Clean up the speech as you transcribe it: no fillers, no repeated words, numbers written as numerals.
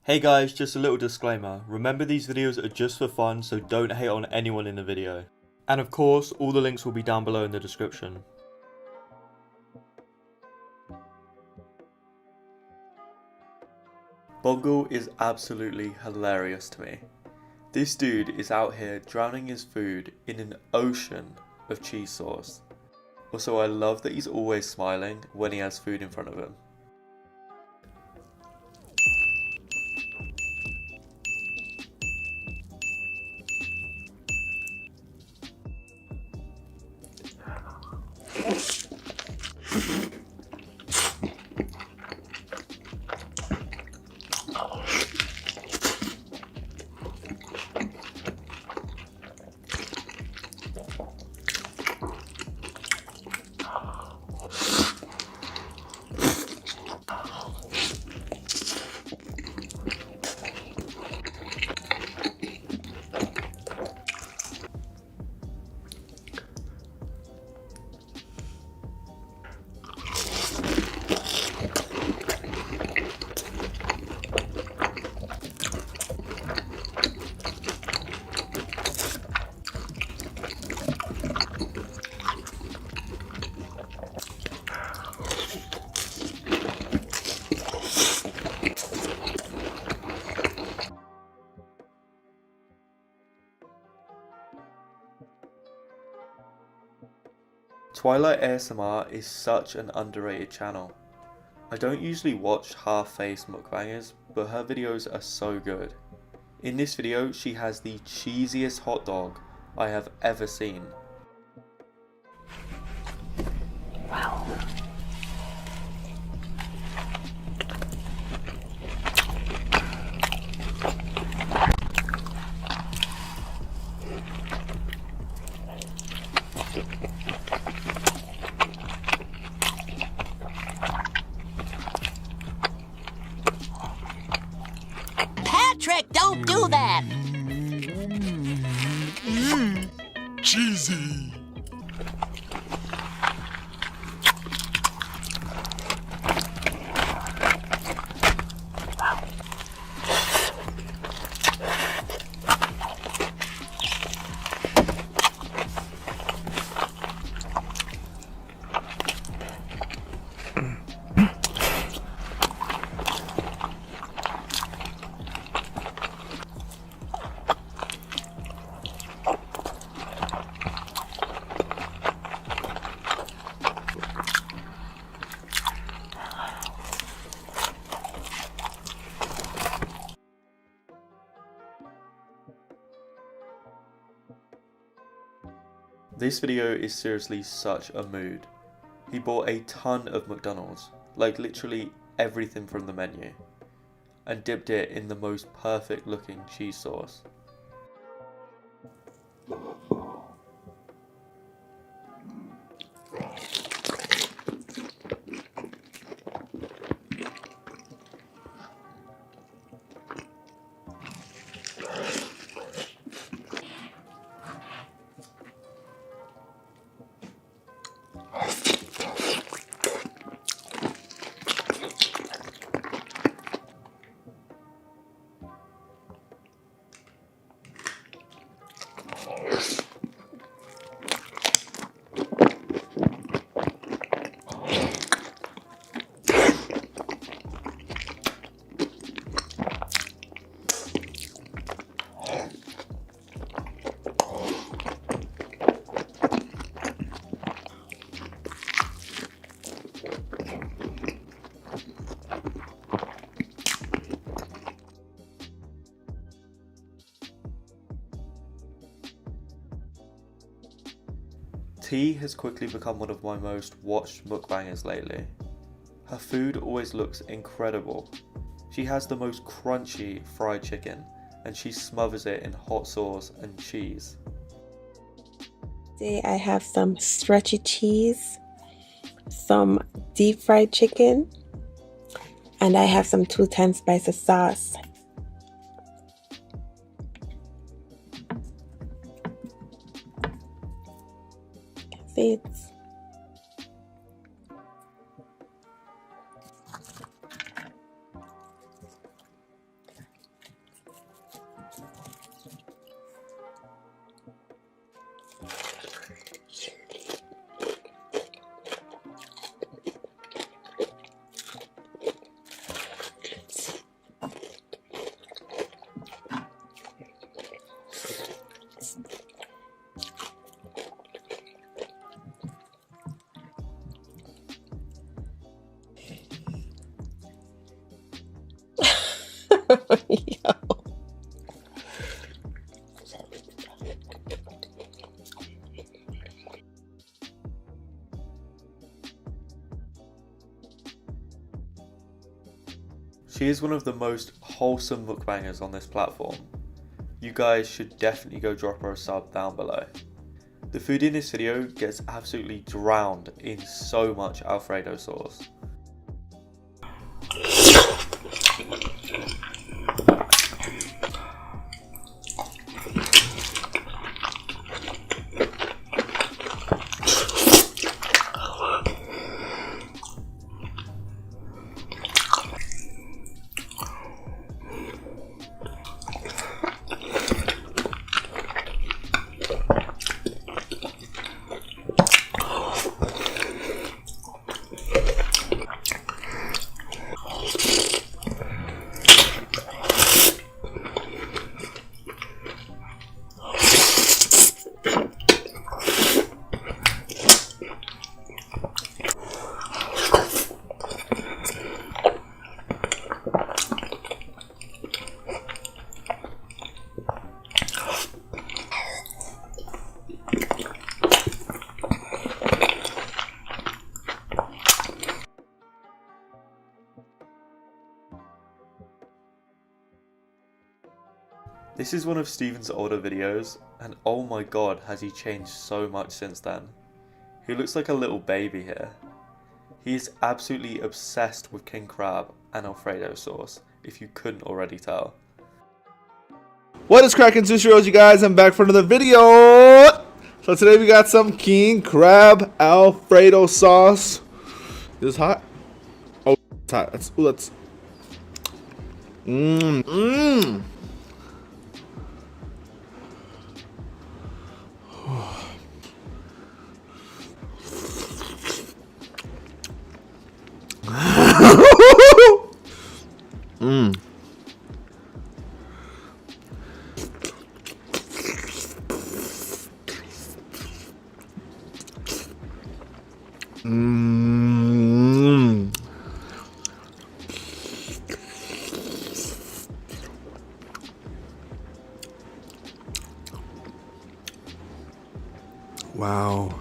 Hey guys, just a little disclaimer. Remember these videos are just for fun, so don't hate on anyone in the video. And of course, all the links will be down below in the description. Bongo is absolutely hilarious to me. This dude is out here drowning his food in an ocean of cheese sauce. Also, I love that he's always smiling when he has food in front of him. Twilight ASMR is such an underrated channel. I don't usually watch half-faced mukbangers, but her videos are so good. In this video, she has the cheesiest hot dog I have ever seen. Wow. Patrick, don't do that! Cheesy! This video is seriously such a mood. He bought a ton of McDonald's, like literally everything from the menu, and dipped it in the most perfect looking cheese sauce. T has quickly become one of my most watched mukbangers lately. Her food always looks incredible. She has the most crunchy fried chicken and she smothers it in hot sauce and cheese. Today I have some stretchy cheese, some deep fried chicken, and I have some 210 spices sauce. See it? Yo. She is one of the most wholesome mukbangers on this platform. You guys should definitely go drop her a sub down below. The food in this video gets absolutely drowned in so much Alfredo sauce. This is one of Steven's older videos, and oh my god, has he changed so much since then. He looks like a little baby here. He is absolutely obsessed with king crab and Alfredo sauce, if you couldn't already tell. What is cracking, Sushi Rolls, you guys? I'm back for another video. So today we got some king crab Alfredo sauce. Is this hot? Oh, it's hot. Let's. Mmm. Mmm. Mmm. Wow.